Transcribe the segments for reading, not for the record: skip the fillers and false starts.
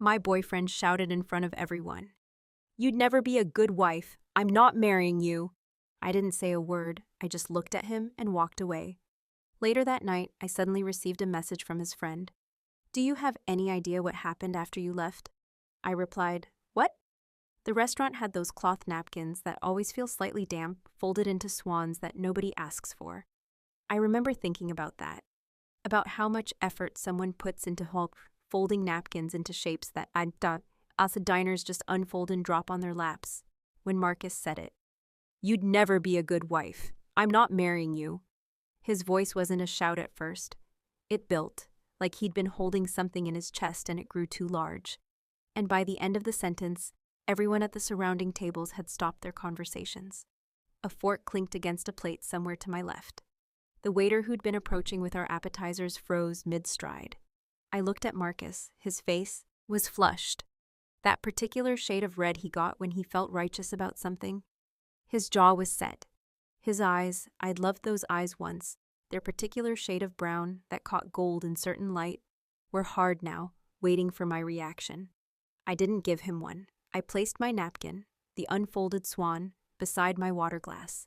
My boyfriend shouted in front of everyone. "You'd never be a good wife. I'm not marrying you." I didn't say a word. I just looked at him and walked away. Later that night, I suddenly received a message from his friend. "Do you have any idea what happened after you left?" I replied, "What?" The restaurant had those cloth napkins that always feel slightly damp, folded into swans that nobody asks for. I remember thinking about that, about how much effort someone puts into folding napkins into shapes that us diners just unfold and drop on their laps. When Marcus said it, "You'd never be a good wife. I'm not marrying you." His voice wasn't a shout at first. It built, like he'd been holding something in his chest and it grew too large. And by the end of the sentence, everyone at the surrounding tables had stopped their conversations. A fork clinked against a plate somewhere to my left. The waiter who'd been approaching with our appetizers froze mid-stride. I looked at Marcus. His face was flushed. That particular shade of red he got when he felt righteous about something. His jaw was set. His eyes, I'd loved those eyes once, their particular shade of brown that caught gold in certain light, were hard now, waiting for my reaction. I didn't give him one. I placed my napkin, the unfolded swan, beside my water glass.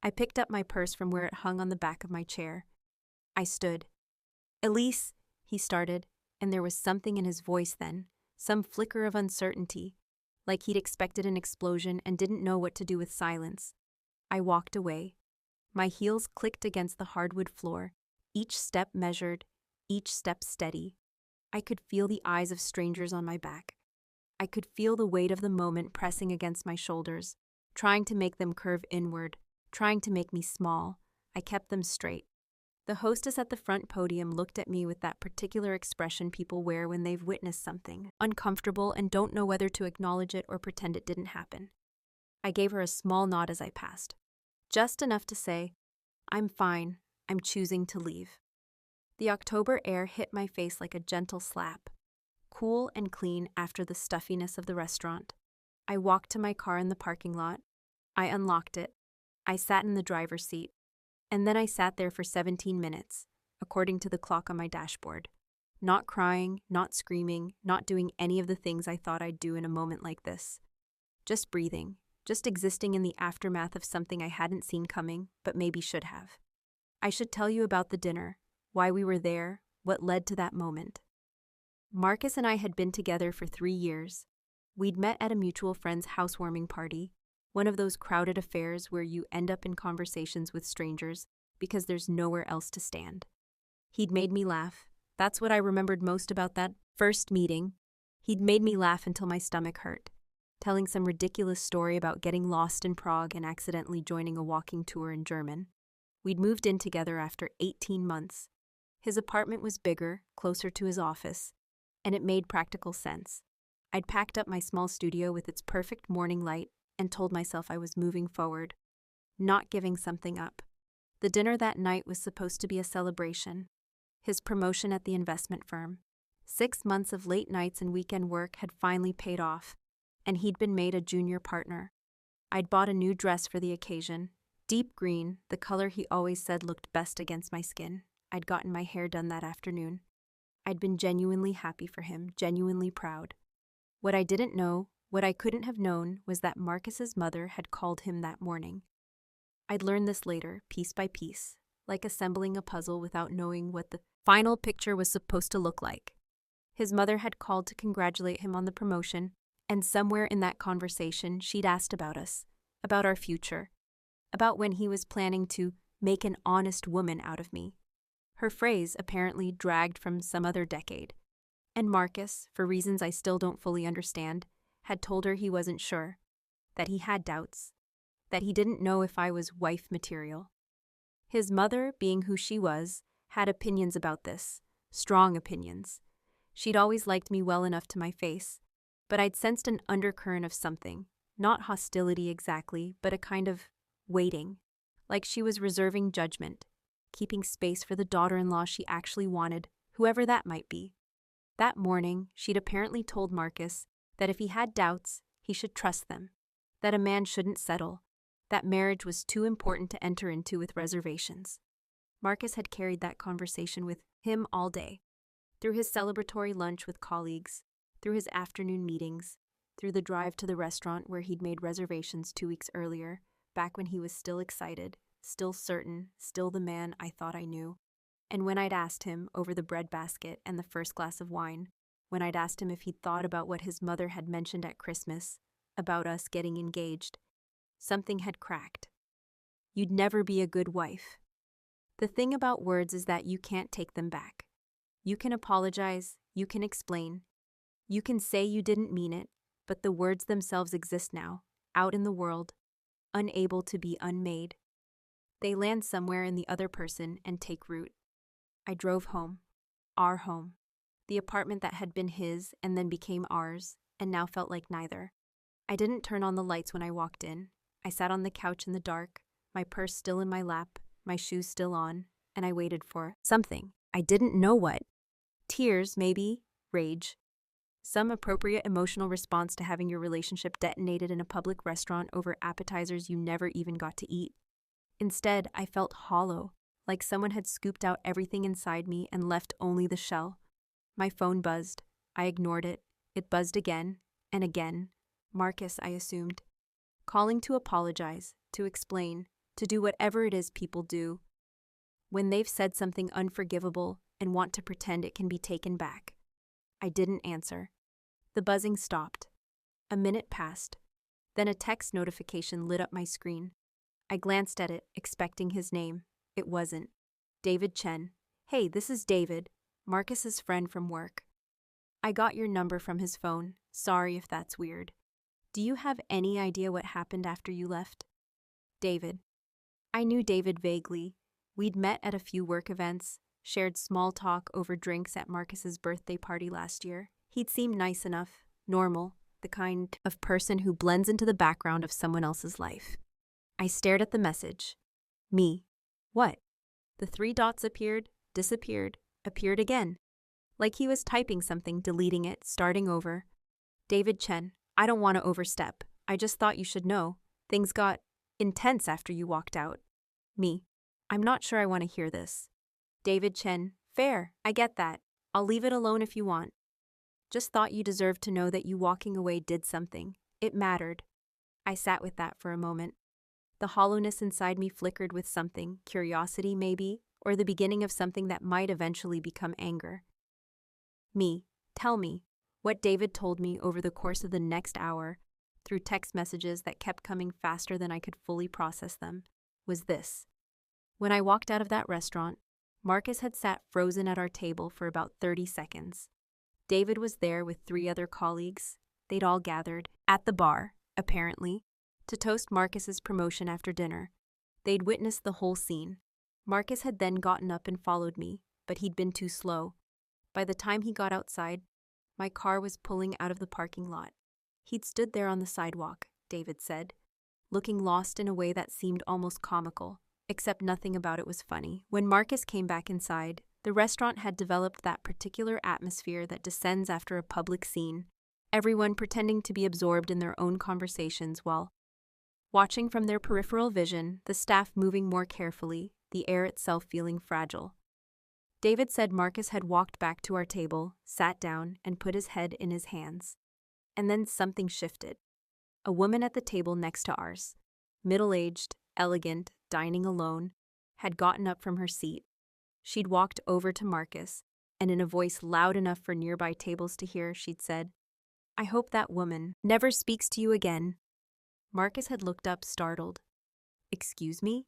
I picked up my purse from where it hung on the back of my chair. I stood. "Elise," he started, and there was something in his voice then, some flicker of uncertainty, like he'd expected an explosion and didn't know what to do with silence. I walked away. My heels clicked against the hardwood floor, each step measured, each step steady. I could feel the eyes of strangers on my back. I could feel the weight of the moment pressing against my shoulders, trying to make them curve inward, trying to make me small. I kept them straight. The hostess at the front podium looked at me with that particular expression people wear when they've witnessed something uncomfortable and don't know whether to acknowledge it or pretend it didn't happen. I gave her a small nod as I passed, just enough to say, "I'm fine. I'm choosing to leave." The October air hit my face like a gentle slap, cool and clean after the stuffiness of the restaurant. I walked to my car in the parking lot. I unlocked it. I sat in the driver's seat. And then I sat there for 17 minutes, according to the clock on my dashboard. Not crying, not screaming, not doing any of the things I thought I'd do in a moment like this. Just breathing, just existing in the aftermath of something I hadn't seen coming, but maybe should have. I should tell you about the dinner, why we were there, what led to that moment. Marcus and I had been together for 3 years. We'd met at a mutual friend's housewarming party, one of those crowded affairs where you end up in conversations with strangers because there's nowhere else to stand. He'd made me laugh. That's what I remembered most about that first meeting. He'd made me laugh until my stomach hurt, telling some ridiculous story about getting lost in Prague and accidentally joining a walking tour in German. We'd moved in together after 18 months. His apartment was bigger, closer to his office, and it made practical sense. I'd packed up my small studio with its perfect morning light and told myself I was moving forward, not giving something up. The dinner that night was supposed to be a celebration. His promotion at the investment firm. 6 months of late nights and weekend work had finally paid off, and he'd been made a junior partner. I'd bought a new dress for the occasion, deep green, the color he always said looked best against my skin. I'd gotten my hair done that afternoon. I'd been genuinely happy for him, genuinely proud. What I didn't know, what I couldn't have known, was that Marcus's mother had called him that morning. I'd learned this later, piece by piece, like assembling a puzzle without knowing what the final picture was supposed to look like. His mother had called to congratulate him on the promotion, and somewhere in that conversation she'd asked about us, about our future, about when he was planning to make an honest woman out of me. Her phrase apparently dragged from some other decade. And Marcus, for reasons I still don't fully understand, had told her he wasn't sure, that he had doubts, that he didn't know if I was wife material. His mother, being who she was, had opinions about this, strong opinions. She'd always liked me well enough to my face, but I'd sensed an undercurrent of something, not hostility exactly, but a kind of waiting, like she was reserving judgment, keeping space for the daughter-in-law she actually wanted, whoever that might be. That morning, she'd apparently told Marcus that if he had doubts, he should trust them, that a man shouldn't settle, that marriage was too important to enter into with reservations. Marcus had carried that conversation with him all day, through his celebratory lunch with colleagues, through his afternoon meetings, through the drive to the restaurant where he'd made reservations 2 weeks earlier, back when he was still excited, still certain, still the man I thought I knew. And when I'd asked him, over the bread basket and the first glass of wine, when I'd asked him if he'd thought about what his mother had mentioned at Christmas, about us getting engaged, something had cracked. You'd never be a good wife. The thing about words is that you can't take them back. You can apologize, you can explain, you can say you didn't mean it, but the words themselves exist now, out in the world, unable to be unmade. They land somewhere in the other person and take root. I drove home. Our home. The apartment that had been his and then became ours, and now felt like neither. I didn't turn on the lights when I walked in. I sat on the couch in the dark, my purse still in my lap, my shoes still on, and I waited for something. I didn't know what. Tears, maybe. Rage. Some appropriate emotional response to having your relationship detonated in a public restaurant over appetizers you never even got to eat. Instead, I felt hollow, like someone had scooped out everything inside me and left only the shell. My phone buzzed. I ignored it. It buzzed again and again. Marcus, I assumed. Calling to apologize, to explain, to do whatever it is people do when they've said something unforgivable and want to pretend it can be taken back. I didn't answer. The buzzing stopped. A minute passed. Then a text notification lit up my screen. I glanced at it, expecting his name. It wasn't. David Chen. Hey, this is David, Marcus's friend from work. I got your number from his phone. Sorry if that's weird. Do you have any idea what happened after you left? David. I knew David vaguely. We'd met at a few work events, shared small talk over drinks at Marcus's birthday party last year. He'd seemed nice enough, normal, the kind of person who blends into the background of someone else's life. I stared at the message. Me. What? The 3 dots appeared, disappeared, appeared again. Like he was typing something, deleting it, starting over. David Chen, I don't want to overstep. I just thought you should know. Things got intense after you walked out. Me. I'm not sure I want to hear this. David Chen, fair, I get that. I'll leave it alone if you want. Just thought you deserved to know that you walking away did something. It mattered. I sat with that for a moment. The hollowness inside me flickered with something, curiosity maybe, or the beginning of something that might eventually become anger. Me, tell me, what David told me over the course of the next hour, through text messages that kept coming faster than I could fully process them, was this. When I walked out of that restaurant, Marcus had sat frozen at our table for about 30 seconds. David was there with 3 other colleagues. They'd all gathered, at the bar, apparently, to toast Marcus's promotion after dinner. They'd witnessed the whole scene. Marcus had then gotten up and followed me, but he'd been too slow. By the time he got outside, my car was pulling out of the parking lot. He'd stood there on the sidewalk, David said, looking lost in a way that seemed almost comical, except nothing about it was funny. When Marcus came back inside, the restaurant had developed that particular atmosphere that descends after a public scene, everyone pretending to be absorbed in their own conversations while watching from their peripheral vision, the staff moving more carefully, the air itself feeling fragile. David said Marcus had walked back to our table, sat down, and put his head in his hands. And then something shifted. A woman at the table next to ours, middle-aged, elegant, dining alone, had gotten up from her seat. She'd walked over to Marcus, and in a voice loud enough for nearby tables to hear, she'd said, "I hope that woman never speaks to you again." Marcus had looked up, startled. "Excuse me?"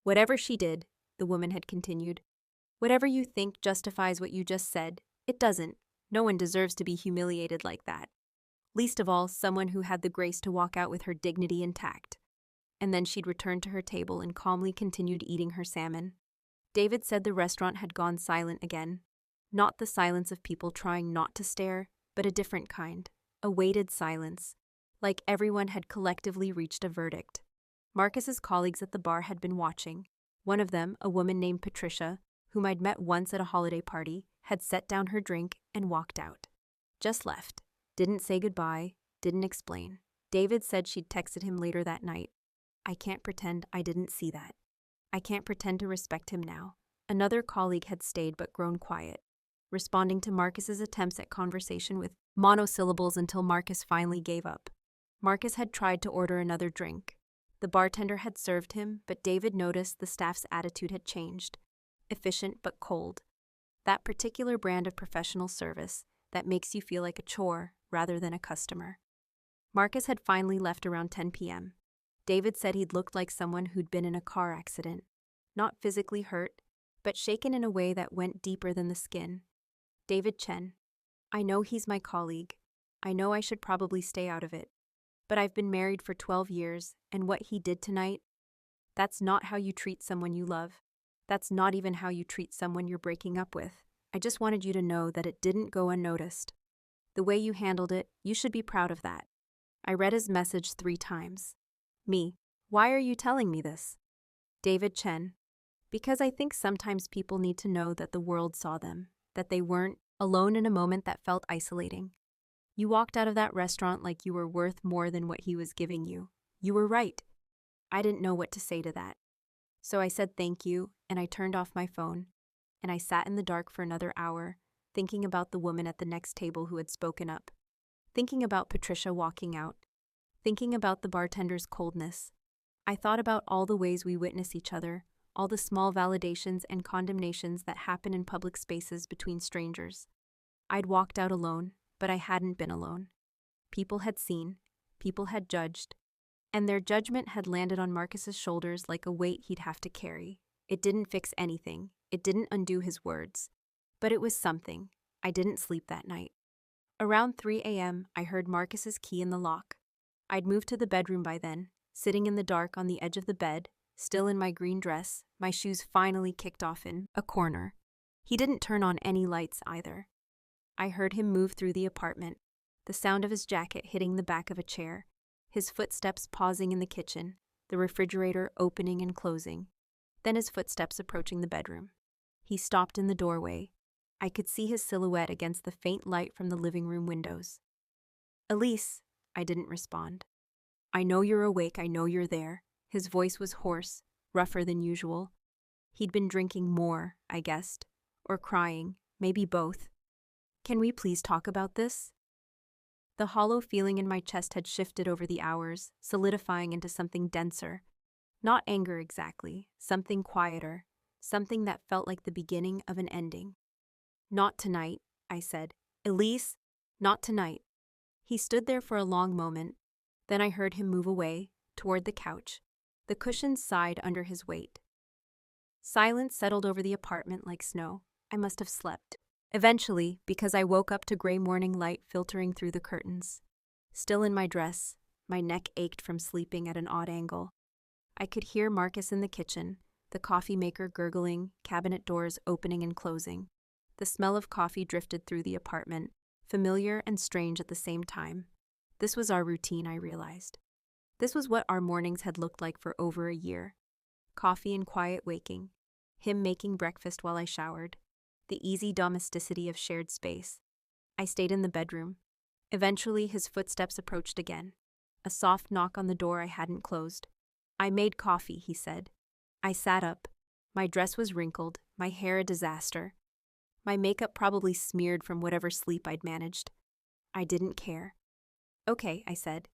"Whatever she did," the woman had continued, "whatever you think justifies what you just said, it doesn't. No one deserves to be humiliated like that. Least of all, someone who had the grace to walk out with her dignity intact." And then she'd returned to her table and calmly continued eating her salmon. David said the restaurant had gone silent again. Not the silence of people trying not to stare, but a different kind, a weighted silence, like everyone had collectively reached a verdict. Marcus's colleagues at the bar had been watching. One of them, a woman named Patricia, whom I'd met once at a holiday party, had set down her drink and walked out. Just left. Didn't say goodbye, didn't explain. David said she'd texted him later that night. I can't pretend I didn't see that. I can't pretend to respect him now. Another colleague had stayed but grown quiet. responding to Marcus's attempts at conversation with monosyllables until Marcus finally gave up. Marcus had tried to order another drink. The bartender had served him, but David noticed the staff's attitude had changed. Efficient but cold. That particular brand of professional service that makes you feel like a chore rather than a customer. Marcus had finally left around 10 p.m. David said he'd looked like someone who'd been in a car accident. Not physically hurt, but shaken in a way that went deeper than the skin. David Chen. I know he's my colleague. I know I should probably stay out of it. But I've been married for 12 years, and what he did tonight, that's not how you treat someone you love. That's not even how you treat someone you're breaking up with. I just wanted you to know that it didn't go unnoticed. The way you handled it, you should be proud of that. I read his message 3 times. Me. Why are you telling me this? David Chen. Because I think sometimes people need to know that the world saw them, that they weren't alone in a moment that felt isolating. You walked out of that restaurant like you were worth more than what he was giving you. You were right. I didn't know what to say to that. So I said thank you, and I turned off my phone, and I sat in the dark for another hour, thinking about the woman at the next table who had spoken up, thinking about Patricia walking out, thinking about the bartender's coldness. I thought about all the ways we witness each other, all the small validations and condemnations that happen in public spaces between strangers. I'd walked out alone, but I hadn't been alone. People had seen, people had judged, and their judgment had landed on Marcus's shoulders like a weight he'd have to carry. It didn't fix anything. It didn't undo his words. But it was something. I didn't sleep that night. Around 3 a.m., I heard Marcus's key in the lock. I'd moved to the bedroom by then, sitting in the dark on the edge of the bed, still in my green dress, my shoes finally kicked off in a corner. He didn't turn on any lights either. I heard him move through the apartment, the sound of his jacket hitting the back of a chair, his footsteps pausing in the kitchen, the refrigerator opening and closing, then his footsteps approaching the bedroom. He stopped in the doorway. I could see his silhouette against the faint light from the living room windows. Elise, I didn't respond. I know you're awake, I know you're there. His voice was hoarse, rougher than usual. He'd been drinking more, I guessed, or crying, maybe both. Can we please talk about this? The hollow feeling in my chest had shifted over the hours, solidifying into something denser. Not anger exactly, something quieter, something that felt like the beginning of an ending. Not tonight, I said. Elise, not tonight. He stood there for a long moment. Then I heard him move away, toward the couch. The cushions sighed under his weight. Silence settled over the apartment like snow. I must have slept. Eventually, because I woke up to gray morning light filtering through the curtains. Still in my dress, my neck ached from sleeping at an odd angle. I could hear Marcus in the kitchen, the coffee maker gurgling, cabinet doors opening and closing. The smell of coffee drifted through the apartment, familiar and strange at the same time. This was our routine, I realized. This was what our mornings had looked like for over a year. Coffee and quiet waking, him making breakfast while I showered, the easy domesticity of shared space. I stayed in the bedroom. Eventually, his footsteps approached again. A soft knock on the door I hadn't closed. I made coffee, he said. I sat up. My dress was wrinkled, my hair a disaster. My makeup probably smeared from whatever sleep I'd managed. I didn't care. Okay, I said.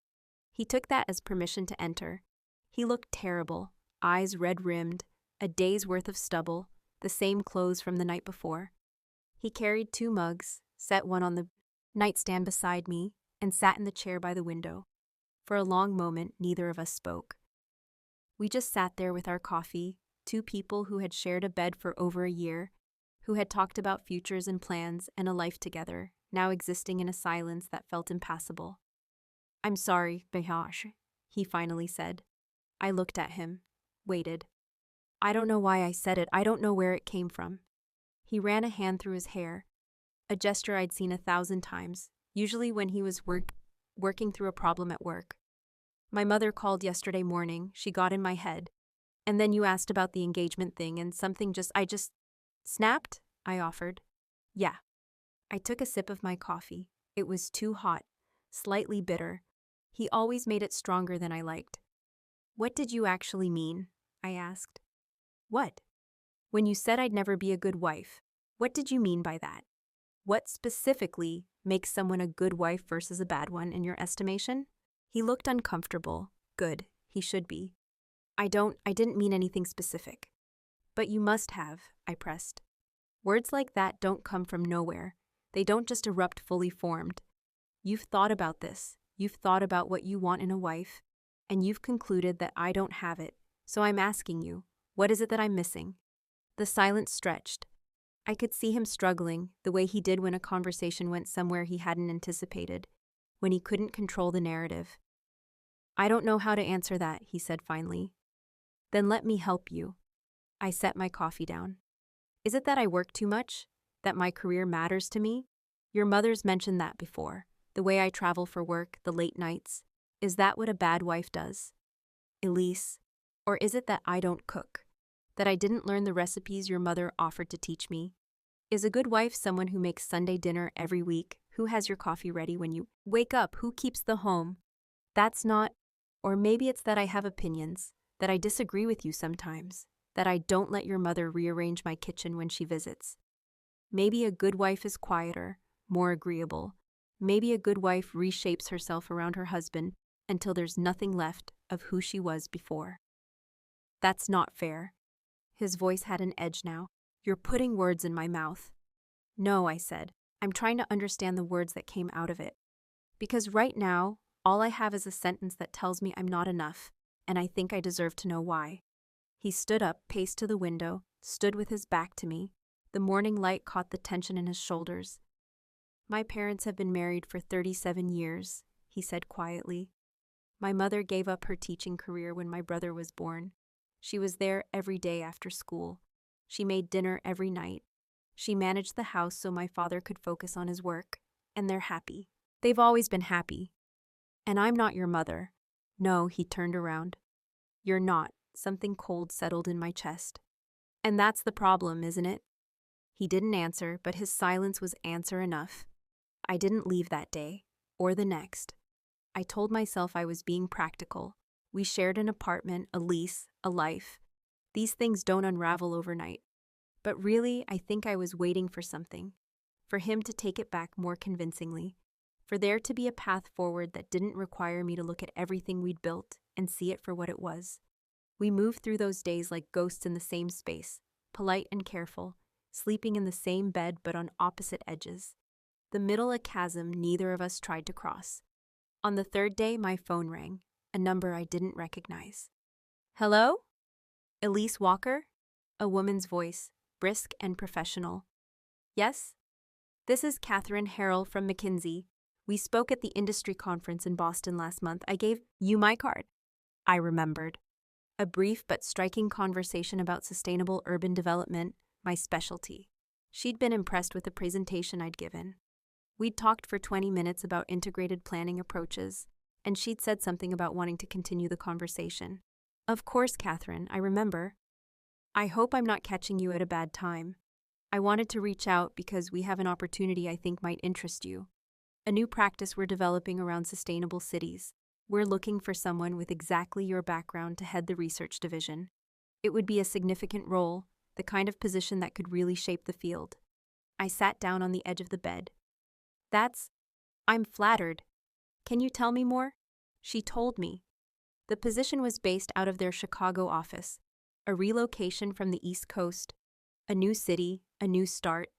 He took that as permission to enter. He looked terrible, eyes red-rimmed, a day's worth of stubble, the same clothes from the night before. He carried 2 mugs, set one on the nightstand beside me, and sat in the chair by the window. For a long moment, neither of us spoke. We just sat there with our coffee, 2 people who had shared a bed for over a year, who had talked about futures and plans and a life together, now existing in a silence that felt impassable. I'm sorry, Behash, he finally said. I looked at him, waited. I don't know why I said it, I don't know where it came from. He ran a hand through his hair, a gesture I'd seen 1,000 times, usually when he was working through a problem at work. My mother called yesterday morning, she got in my head. And then you asked about the engagement thing and I just snapped, I offered. Yeah. I took a sip of my coffee. It was too hot, slightly bitter. He always made it stronger than I liked. What did you actually mean? I asked. What? When you said I'd never be a good wife, what did you mean by that? What specifically makes someone a good wife versus a bad one in your estimation? He looked uncomfortable. Good, he should be. I didn't mean anything specific. But you must have, I pressed. Words like that don't come from nowhere. They don't just erupt fully formed. You've thought about this. You've thought about what you want in a wife, and you've concluded that I don't have it. So I'm asking you, what is it that I'm missing? The silence stretched. I could see him struggling, the way he did when a conversation went somewhere he hadn't anticipated, when he couldn't control the narrative. I don't know how to answer that, he said finally. Then let me help you. I set my coffee down. Is it that I work too much? That my career matters to me? Your mother's mentioned that before. The way I travel for work, the late nights. Is that what a bad wife does? Elise, or is it that I don't cook? That I didn't learn the recipes your mother offered to teach me? Is a good wife someone who makes Sunday dinner every week, who has your coffee ready when you wake up, who keeps the home? That's not, or maybe it's that I have opinions, that I disagree with you sometimes, that I don't let your mother rearrange my kitchen when she visits. Maybe a good wife is quieter, more agreeable. Maybe a good wife reshapes herself around her husband until there's nothing left of who she was before. That's not fair. His voice had an edge now. You're putting words in my mouth. No, I said. I'm trying to understand the words that came out of it. Because right now, all I have is a sentence that tells me I'm not enough, and I think I deserve to know why. He stood up, paced to the window, stood with his back to me. The morning light caught the tension in his shoulders. My parents have been married for 37 years, he said quietly. My mother gave up her teaching career when my brother was born. She was there every day after school. She made dinner every night. She managed the house so my father could focus on his work. And they're happy. They've always been happy. And I'm not your mother. No, he turned around. You're not. Something cold settled in my chest. And that's the problem, isn't it? He didn't answer, but his silence was answer enough. I didn't leave that day, or the next. I told myself I was being practical. We shared an apartment, a lease, a life. These things don't unravel overnight. But really, I think I was waiting for something. For him to take it back more convincingly. For there to be a path forward that didn't require me to look at everything we'd built and see it for what it was. We moved through those days like ghosts in the same space, polite and careful, sleeping in the same bed but on opposite edges. The middle a chasm neither of us tried to cross. On the third day, my phone rang, a number I didn't recognize. Hello? Elise Walker? A woman's voice, brisk and professional. Yes? This is Catherine Harrell from McKinsey. We spoke at the industry conference in Boston last month. I gave you my card. I remembered. A brief but striking conversation about sustainable urban development, my specialty. She'd been impressed with the presentation I'd given. We'd talked for 20 minutes about integrated planning approaches, and she'd said something about wanting to continue the conversation. Of course, Catherine, I remember. I hope I'm not catching you at a bad time. I wanted to reach out because we have an opportunity I think might interest you. A new practice we're developing around sustainable cities. We're looking for someone with exactly your background to head the research division. It would be a significant role, the kind of position that could really shape the field. I sat down on the edge of the bed. I'm flattered. Can you tell me more? She told me. The position was based out of their Chicago office, a relocation from the East Coast, a new city, a new start.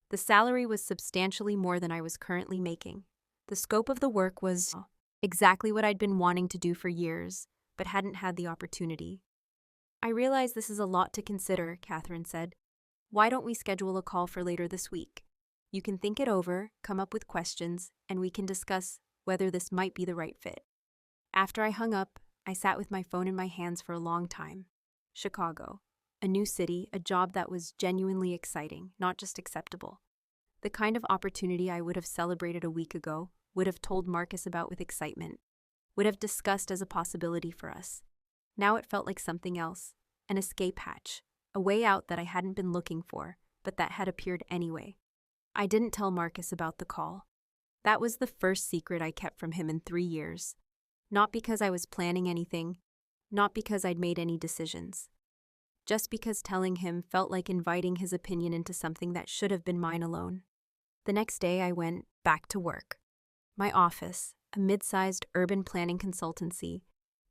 The salary was substantially more than I was currently making. The scope of the work was exactly what I'd been wanting to do for years, but hadn't had the opportunity. I realize this is a lot to consider, Catherine said. Why don't we schedule a call for later this week? You can think it over, come up with questions, and we can discuss whether this might be the right fit. After I hung up, I sat with my phone in my hands for a long time. Chicago. A new city, a job that was genuinely exciting, not just acceptable. The kind of opportunity I would have celebrated a week ago, would have told Marcus about with excitement, would have discussed as a possibility for us. Now it felt like something else, an escape hatch, a way out that I hadn't been looking for, but that had appeared anyway. I didn't tell Marcus about the call. That was the first secret I kept from him in 3 years. Not because I was planning anything, not because I'd made any decisions. Just because telling him felt like inviting his opinion into something that should have been mine alone. The next day, I went back to work. My office, a mid-sized urban planning consultancy,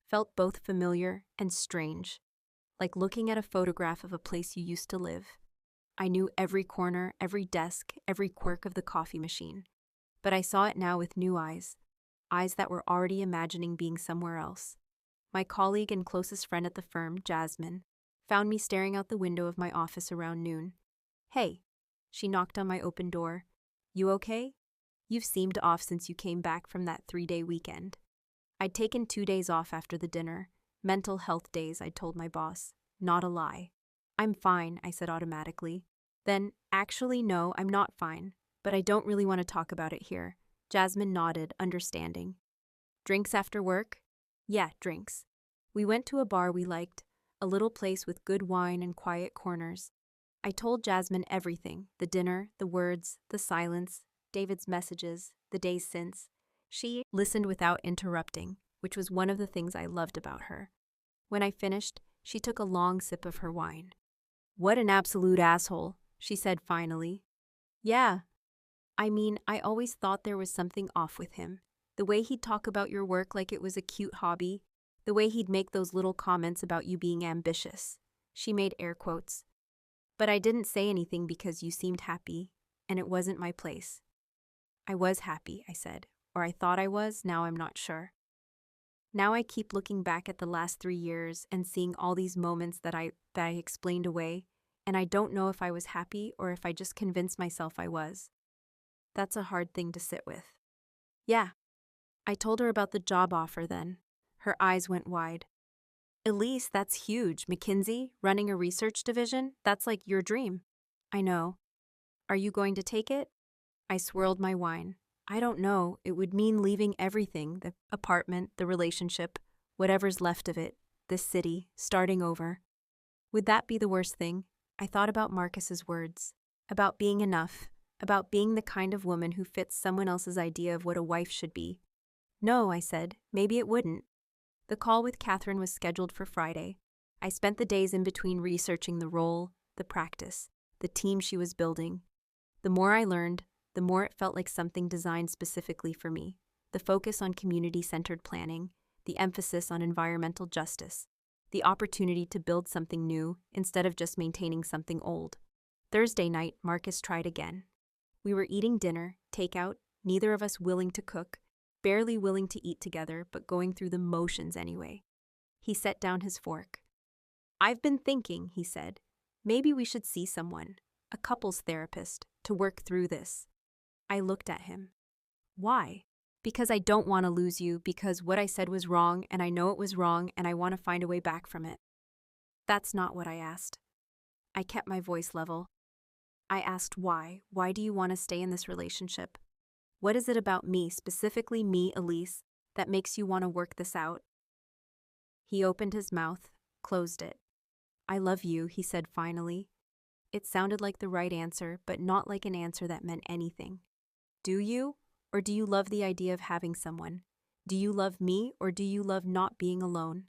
felt both familiar and strange, like looking at a photograph of a place you used to live. I knew every corner, every desk, every quirk of the coffee machine, but I saw it now with new eyes, eyes that were already imagining being somewhere else. My colleague and closest friend at the firm, Jasmine, found me staring out the window of my office around noon. "Hey," she knocked on my open door. "You okay? You've seemed off since you came back from that 3-day weekend." I'd taken 2 days off after the dinner. Mental health days, I'd told my boss. Not a lie. "I'm fine," I said automatically. Then, "Actually, no, I'm not fine, but I don't really want to talk about it here." Jasmine nodded, understanding. "Drinks after work?" "Yeah, drinks." We went to a bar we liked, a little place with good wine and quiet corners. I told Jasmine everything, the dinner, the words, the silence, David's messages, the days since. She listened without interrupting, which was one of the things I loved about her. When I finished, she took a long sip of her wine. "What an absolute asshole," she said finally. "Yeah. I mean, I always thought there was something off with him. The way he'd talk about your work like it was a cute hobby, the way he'd make those little comments about you being ambitious." She made air quotes. "But I didn't say anything because you seemed happy, and it wasn't my place." "I was happy," I said, "or I thought I was, now I'm not sure." Now I keep looking back at the last 3 years and seeing all these moments that I explained away, and I don't know if I was happy or if I just convinced myself I was. That's a hard thing to sit with. "Yeah." I told her about the job offer then. Her eyes went wide. "Elise, that's huge. McKinsey, running a research division, that's like your dream." "I know. Are you going to take it?" I swirled my wine. "I don't know. It would mean leaving everything, the apartment, the relationship, whatever's left of it, this city, starting over." Would that be the worst thing? I thought about Marcus's words, about being enough, about being the kind of woman who fits someone else's idea of what a wife should be. "No," I said, "maybe it wouldn't." The call with Catherine was scheduled for Friday. I spent the days in between researching the role, the practice, the team she was building. The more I learned, the more it felt like something designed specifically for me. The focus on community-centered planning, the emphasis on environmental justice, the opportunity to build something new instead of just maintaining something old. Thursday night, Marcus tried again. We were eating dinner, takeout, neither of us willing to cook, barely willing to eat together, but going through the motions anyway. He set down his fork. "I've been thinking," he said, "maybe we should see someone, a couples therapist, to work through this." I looked at him. "Why?" "Because I don't want to lose you, because what I said was wrong, and I know it was wrong, and I want to find a way back from it." That's not what I asked. I kept my voice level. I asked why. Why do you want to stay in this relationship? What is it about me, specifically me, Elise, that makes you want to work this out? He opened his mouth, closed it. "I love you," he said finally. It sounded like the right answer, but not like an answer that meant anything. "Do you? Or do you love the idea of having someone? Do you love me, or do you love not being alone?"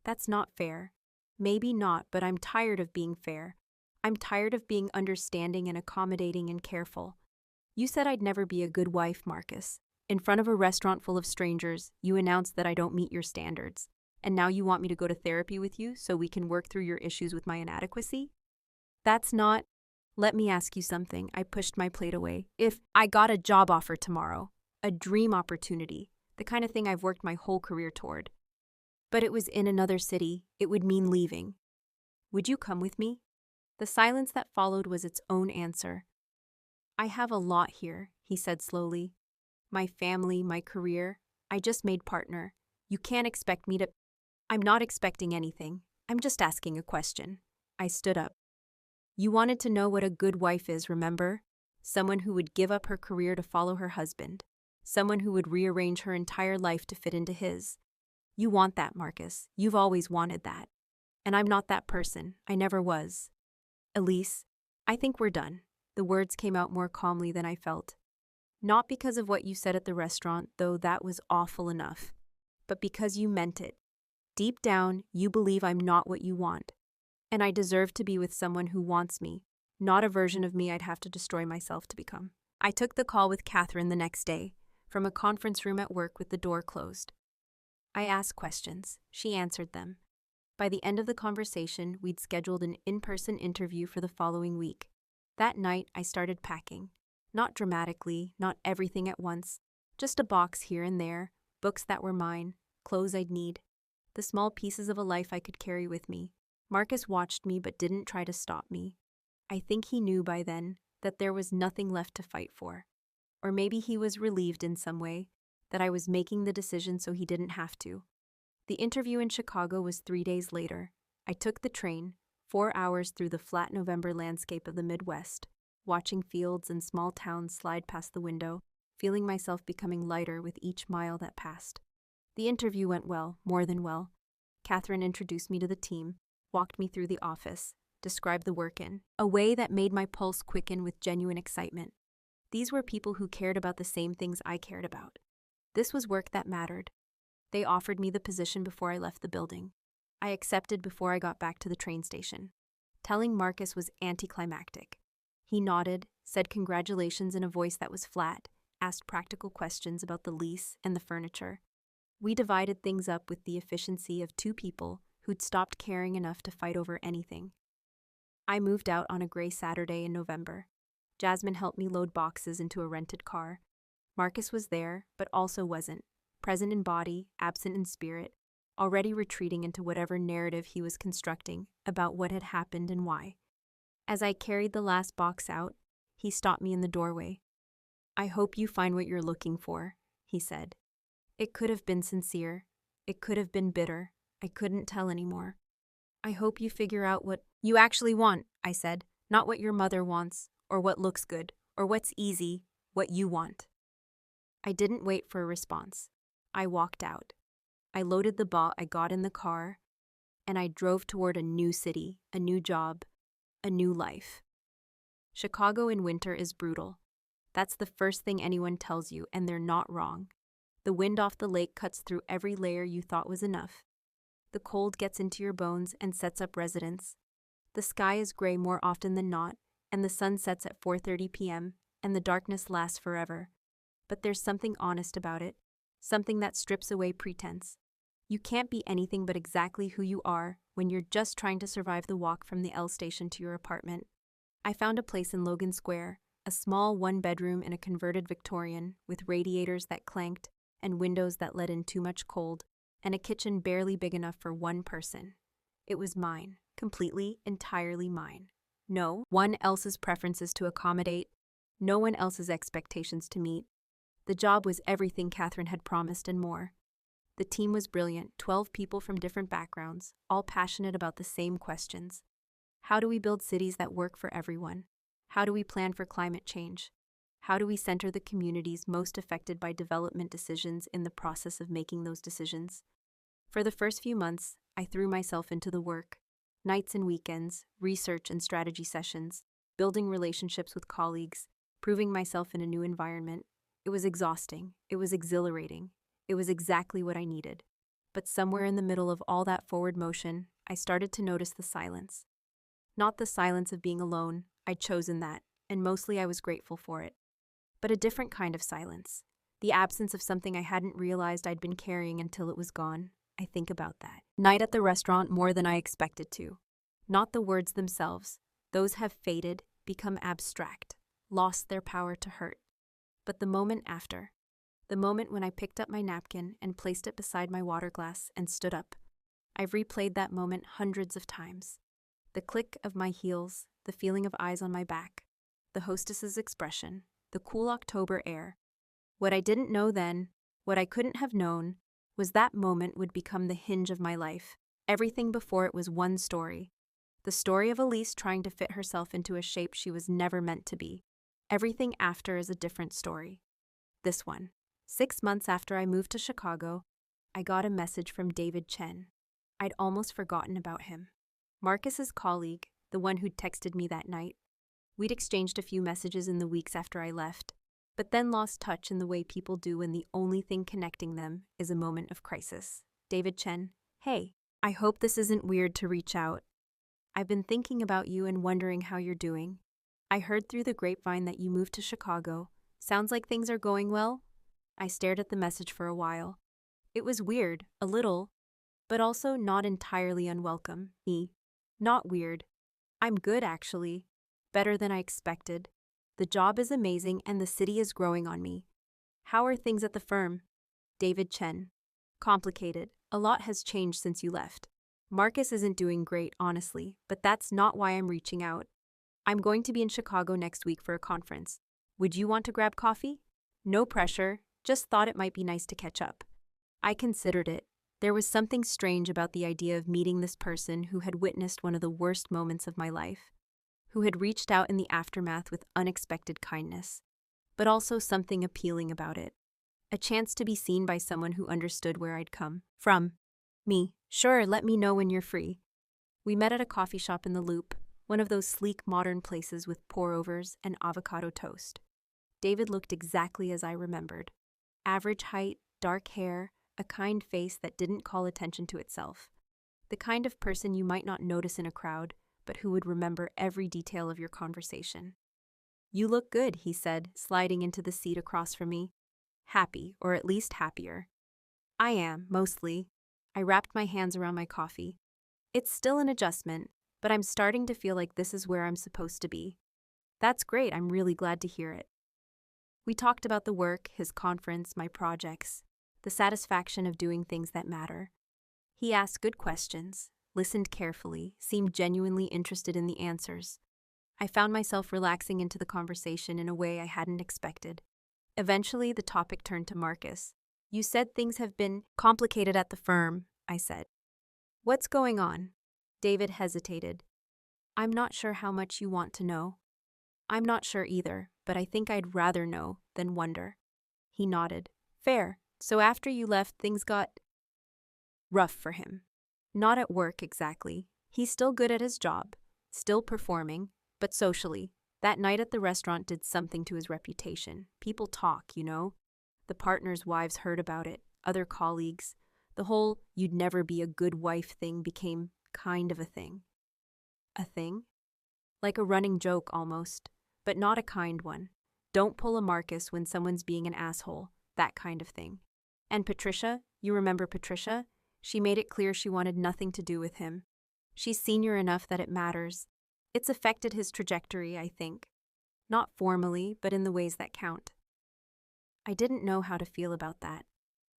That's not fair. Maybe not, but I'm tired of being fair. I'm tired of being understanding and accommodating and careful. You said I'd never be a good wife, Marcus. In front of a restaurant full of strangers, you announced that I don't meet your standards. And now you want me to go to therapy with you so we can work through your issues with my inadequacy? That's not... Let me ask you something. I pushed my plate away. If I got a job offer tomorrow, a dream opportunity, the kind of thing I've worked my whole career toward, but it was in another city, it would mean leaving. Would you come with me? The silence that followed was its own answer. "I have a lot here," he said slowly. "My family, my career. I just made partner. You can't expect me to... I'm not expecting anything. I'm just asking a question." I stood up. "You wanted to know what a good wife is, remember? Someone who would give up her career to follow her husband. Someone who would rearrange her entire life to fit into his. You want that, Marcus. You've always wanted that. And I'm not that person. I never was. Elise, I think we're done." The words came out more calmly than I felt. "Not because of what you said at the restaurant, though that was awful enough, but because you meant it. Deep down, you believe I'm not what you want. And I deserve to be with someone who wants me, not a version of me I'd have to destroy myself to become. I took the call with Catherine the next day, from a conference room at work with the door closed. I asked questions. She answered them. By the end of the conversation, we'd scheduled an in-person interview for the following week. That night, I started packing. Not dramatically, not everything at once, just a box here and there, books that were mine, clothes I'd need, the small pieces of a life I could carry with me. Marcus watched me but didn't try to stop me. I think he knew by then that there was nothing left to fight for. Or maybe he was relieved in some way that I was making the decision so he didn't have to. The interview in Chicago was 3 days later. I took the train, 4 hours through the flat November landscape of the Midwest, watching fields and small towns slide past the window, feeling myself becoming lighter with each mile that passed. The interview went well, more than well. Catherine introduced me to the team, walked me through the office, described the work in a way that made my pulse quicken with genuine excitement. These were people who cared about the same things I cared about. This was work that mattered. They offered me the position before I left the building. I accepted before I got back to the train station. Telling Marcus was anticlimactic. He nodded, said congratulations in a voice that was flat, asked practical questions about the lease and the furniture. We divided things up with the efficiency of two people who'd stopped caring enough to fight over anything. I moved out on a gray Saturday in November. Jasmine helped me load boxes into a rented car. Marcus was there, but also wasn't, present in body, absent in spirit, already retreating into whatever narrative he was constructing about what had happened and why. As I carried the last box out, he stopped me in the doorway. "I hope you find what you're looking for," he said. It could have been sincere. It could have been bitter. I couldn't tell anymore. "I hope you figure out what you actually want," I said, "not what your mother wants, or what looks good, or what's easy, what you want." I didn't wait for a response. I walked out. I loaded the ball, I got in the car, and I drove toward a new city, a new job, a new life. Chicago in winter is brutal. That's the first thing anyone tells you, and they're not wrong. The wind off the lake cuts through every layer you thought was enough. The cold gets into your bones and sets up residence. The sky is gray more often than not, and the sun sets at 4:30 p.m., and the darkness lasts forever. But there's something honest about it, something that strips away pretense. You can't be anything but exactly who you are when you're just trying to survive the walk from the L station to your apartment. I found a place in Logan Square, a small one-bedroom in a converted Victorian with radiators that clanked and windows that let in too much cold, and a kitchen barely big enough for one person. It was mine, completely, entirely mine. No one else's preferences to accommodate, no one else's expectations to meet. The job was everything Catherine had promised and more. The team was brilliant, 12 people from different backgrounds, all passionate about the same questions. How do we build cities that work for everyone? How do we plan for climate change? How do we center the communities most affected by development decisions in the process of making those decisions? For the first few months, I threw myself into the work. Nights and weekends, research and strategy sessions, building relationships with colleagues, proving myself in a new environment. It was exhausting. It was exhilarating. It was exactly what I needed. But somewhere in the middle of all that forward motion, I started to notice the silence. Not the silence of being alone. I'd chosen that, and mostly I was grateful for it. But a different kind of silence. The absence of something I hadn't realized I'd been carrying until it was gone. I think about that night at the restaurant more than I expected to. Not the words themselves. Those have faded, become abstract, lost their power to hurt. But the moment after. The moment when I picked up my napkin and placed it beside my water glass and stood up. I've replayed that moment hundreds of times. The click of my heels, the feeling of eyes on my back, the hostess's expression, the cool October air. What I didn't know then, what I couldn't have known, was that moment would become the hinge of my life. Everything before it was one story. The story of Elise trying to fit herself into a shape she was never meant to be. Everything after is a different story. This one. 6 months after I moved to Chicago, I got a message from David Chen. I'd almost forgotten about him. Marcus's colleague, the one who'd texted me that night. We'd exchanged a few messages in the weeks after I left, but then lost touch in the way people do when the only thing connecting them is a moment of crisis. David Chen, "Hey, I hope this isn't weird to reach out. I've been thinking about you and wondering how you're doing. I heard through the grapevine that you moved to Chicago, Sounds like things are going well? I stared at the message for a while. It was weird, a little, but also not entirely unwelcome. Not weird. I'm good, actually. Better than I expected. The job is amazing and the city is growing on me. How are things at the firm? David Chen. Complicated. A lot has changed since you left. Marcus isn't doing great, honestly, but that's not why I'm reaching out. I'm going to be in Chicago next week for a conference. Would you want to grab coffee? No pressure, just thought it might be nice to catch up. I considered it. There was something strange about the idea of meeting this person who had witnessed one of the worst moments of my life, who had reached out in the aftermath with unexpected kindness, but also something appealing about it. A chance to be seen by someone who understood where I'd come from. Me. Sure, let me know when you're free. We met at a coffee shop in the Loop, one of those sleek modern places with pour-overs and avocado toast. David looked exactly as I remembered. Average height, dark hair, a kind face that didn't call attention to itself. The kind of person you might not notice in a crowd, but who would remember every detail of your conversation. You look good, he said, sliding into the seat across from me. Happy, or at least happier. I am, mostly. I wrapped my hands around my coffee. It's still an adjustment, but I'm starting to feel like this is where I'm supposed to be. That's great, I'm really glad to hear it. We talked about the work, his conference, my projects, the satisfaction of doing things that matter. He asked good questions, listened carefully, seemed genuinely interested in the answers. I found myself relaxing into the conversation in a way I hadn't expected. Eventually, the topic turned to Marcus. You said things have been complicated at the firm, I said. What's going on? David hesitated. I'm not sure how much you want to know. I'm not sure either, but I think I'd rather know than wonder. He nodded. Fair. So after you left, things got rough for him. Not at work, exactly. He's still good at his job, still performing, but socially. That night at the restaurant did something to his reputation. People talk, you know? The partners' wives heard about it, other colleagues. The whole "you'd never be a good wife" thing became kind of a thing. A thing? Like a running joke almost, but not a kind one. Don't pull a Marcus when someone's being an asshole, that kind of thing. And Patricia, you remember Patricia? She made it clear she wanted nothing to do with him. She's senior enough that it matters. It's affected his trajectory, I think. Not formally, but in the ways that count. I didn't know how to feel about that.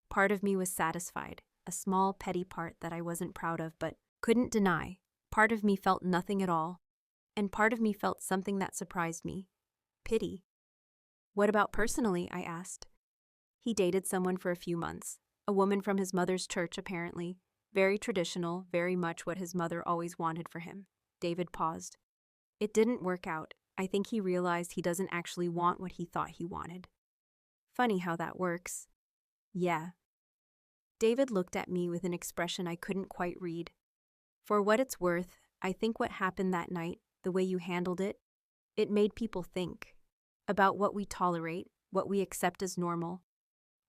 Part of me was satisfied, a small, petty part that I wasn't proud of but couldn't deny. Part of me felt nothing at all, and part of me felt something that surprised me. Pity. What about personally? I asked. He dated someone for a few months, a woman from his mother's church apparently, very traditional, very much what his mother always wanted for him. David paused. It didn't work out. I think he realized he doesn't actually want what he thought he wanted. Funny how that works. Yeah. David looked at me with an expression I couldn't quite read. For what it's worth, I think what happened that night, the way you handled it, it made people think about what we tolerate, what we accept as normal.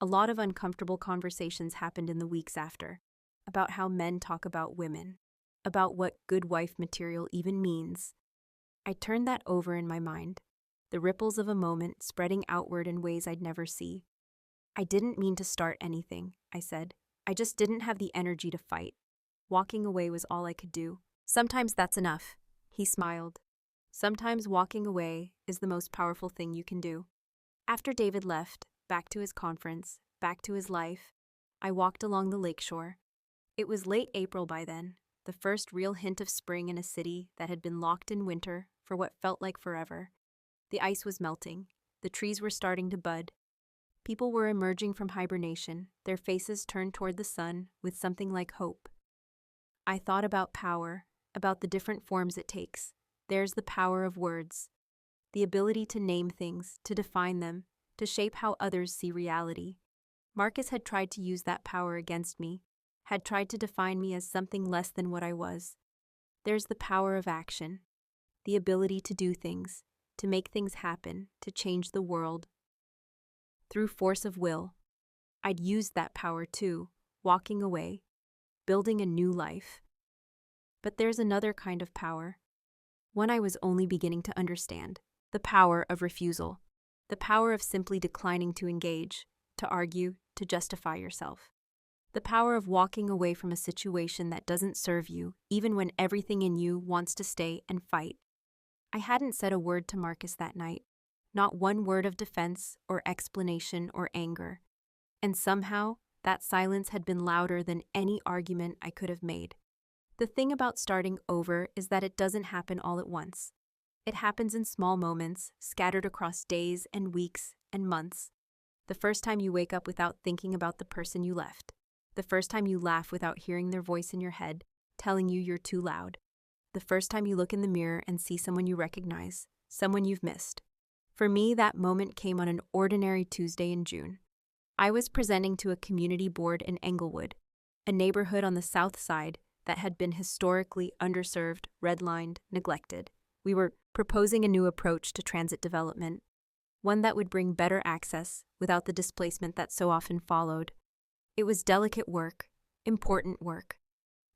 A lot of uncomfortable conversations happened in the weeks after, about how men talk about women, about what good wife material even means. I turned that over in my mind, the ripples of a moment spreading outward in ways I'd never see. I didn't mean to start anything, I said. I just didn't have the energy to fight. Walking away was all I could do. Sometimes that's enough, he smiled. Sometimes walking away is the most powerful thing you can do. After David left, back to his conference, back to his life, I walked along the lakeshore. It was late April by then, the first real hint of spring in a city that had been locked in winter for what felt like forever. The ice was melting. The trees were starting to bud. People were emerging from hibernation, their faces turned toward the sun with something like hope. I thought about power, about the different forms it takes. There's the power of words, the ability to name things, to define them, to shape how others see reality. Marcus had tried to use that power against me, had tried to define me as something less than what I was. There's the power of action, the ability to do things, to make things happen, to change the world. Through force of will, I'd used that power too, walking away, building a new life. But there's another kind of power, one I was only beginning to understand, the power of refusal. The power of simply declining to engage, to argue, to justify yourself. The power of walking away from a situation that doesn't serve you, even when everything in you wants to stay and fight. I hadn't said a word to Marcus that night, not one word of defense or explanation or anger. And somehow, that silence had been louder than any argument I could have made. The thing about starting over is that it doesn't happen all at once. It happens in small moments, scattered across days and weeks and months. The first time you wake up without thinking about the person you left. The first time you laugh without hearing their voice in your head, telling you you're too loud. The first time you look in the mirror and see someone you recognize, someone you've missed. For me, that moment came on an ordinary Tuesday in June. I was presenting to a community board in Englewood, a neighborhood on the south side that had been historically underserved, redlined, neglected. We were proposing a new approach to transit development, one that would bring better access without the displacement that so often followed. It was delicate work, important work.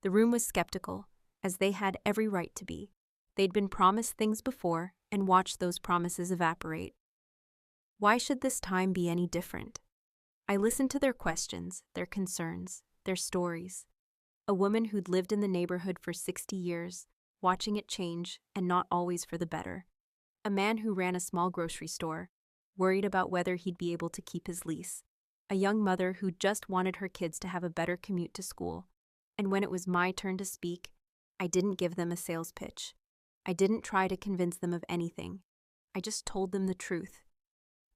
The room was skeptical, as they had every right to be. They'd been promised things before and watched those promises evaporate. Why should this time be any different? I listened to their questions, their concerns, their stories. A woman who'd lived in the neighborhood for 60 years, watching it change and not always for the better. A man who ran a small grocery store, worried about whether he'd be able to keep his lease. A young mother who just wanted her kids to have a better commute to school. And when it was my turn to speak, I didn't give them a sales pitch. I didn't try to convince them of anything. I just told them the truth.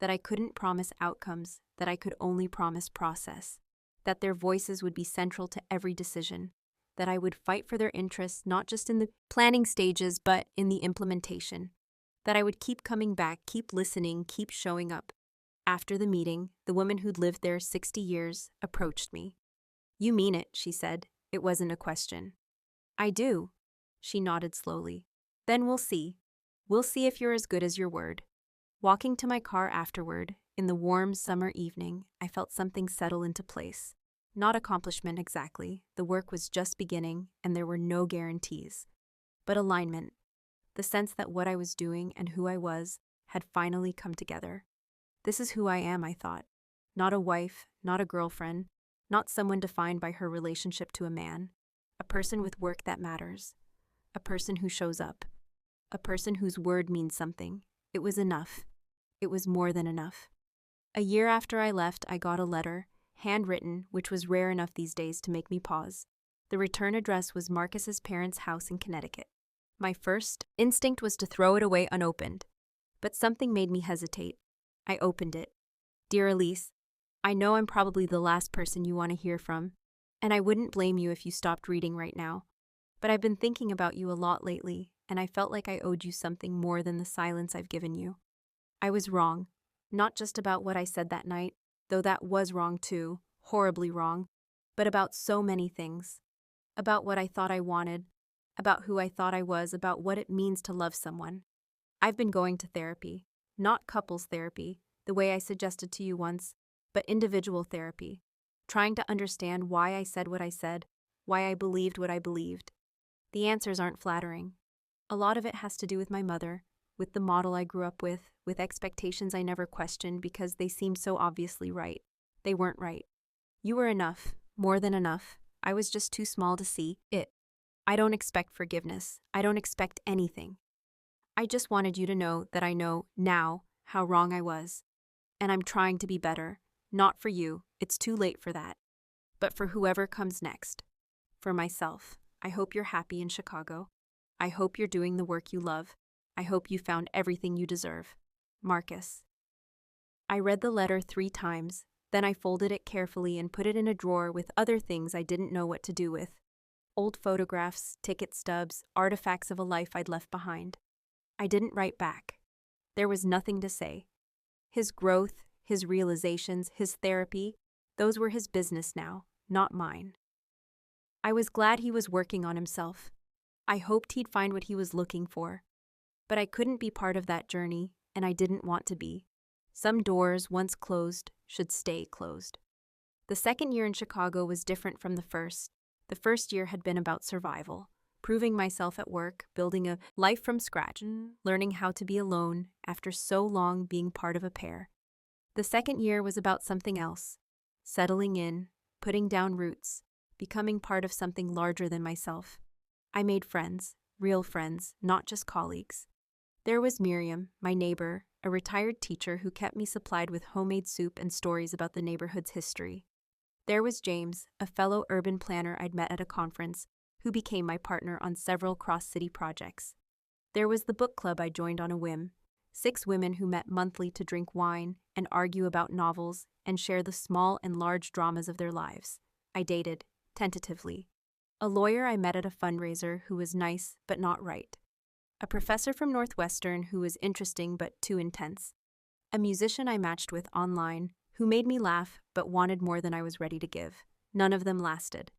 That I couldn't promise outcomes, that I could only promise process. That their voices would be central to every decision. That I would fight for their interests not just in the planning stages, but in the implementation. That I would keep coming back, keep listening, keep showing up. After the meeting, the woman who'd lived there 60 years approached me. "You mean it," she said. It wasn't a question. "I do." She nodded slowly. "Then we'll see. We'll see if you're as good as your word." Walking to my car afterward, in the warm summer evening, I felt something settle into place. Not accomplishment exactly, the work was just beginning and there were no guarantees. But alignment, the sense that what I was doing and who I was had finally come together. This is who I am, I thought. Not a wife, not a girlfriend, not someone defined by her relationship to a man. A person with work that matters. A person who shows up. A person whose word means something. It was enough. It was more than enough. A year after I left, I got a letter, handwritten, which was rare enough these days to make me pause. The return address was Marcus's parents' house in Connecticut. My first instinct was to throw it away unopened, but something made me hesitate. I opened it. "Dear Elise, I know I'm probably the last person you want to hear from, and I wouldn't blame you if you stopped reading right now. But I've been thinking about you a lot lately, and I felt like I owed you something more than the silence I've given you. I was wrong, not just about what I said that night, though that was wrong too, horribly wrong, but about so many things. About what I thought I wanted, about who I thought I was, about what it means to love someone. I've been going to therapy, not couples therapy, the way I suggested to you once, but individual therapy, trying to understand why I said what I said, why I believed what I believed. The answers aren't flattering. A lot of it has to do with my mother, with the model I grew up with expectations I never questioned because they seemed so obviously right. They weren't right. You were enough, more than enough. I was just too small to see it. I don't expect forgiveness. I don't expect anything. I just wanted you to know that I know now how wrong I was. And I'm trying to be better. Not for you, it's too late for that. But for whoever comes next. For myself, I hope you're happy in Chicago. I hope you're doing the work you love. I hope you found everything you deserve. Marcus. I read the letter 3 times, then I folded it carefully and put it in a drawer with other things I didn't know what to do with. Old photographs, ticket stubs, artifacts of a life I'd left behind. I didn't write back. There was nothing to say. His growth, his realizations, his therapy, those were his business now, not mine. I was glad he was working on himself. I hoped he'd find what he was looking for. But I couldn't be part of that journey, and I didn't want to be. Some doors, once closed, should stay closed. The second year in Chicago was different from the first. The first year had been about survival. proving myself at work, building a life from scratch, learning how to be alone after so long being part of a pair. The second year was about something else, settling in, putting down roots, becoming part of something larger than myself. I made friends, real friends, not just colleagues. There was Miriam, my neighbor, a retired teacher who kept me supplied with homemade soup and stories about the neighborhood's history. There was James, a fellow urban planner I'd met at a conference, who became my partner on several cross-city projects. There was the book club I joined on a whim, 6 women who met monthly to drink wine and argue about novels and share the small and large dramas of their lives. I dated, tentatively. A lawyer I met at a fundraiser who was nice but not right. A professor from Northwestern who was interesting but too intense. A musician I matched with online who made me laugh but wanted more than I was ready to give. None of them lasted.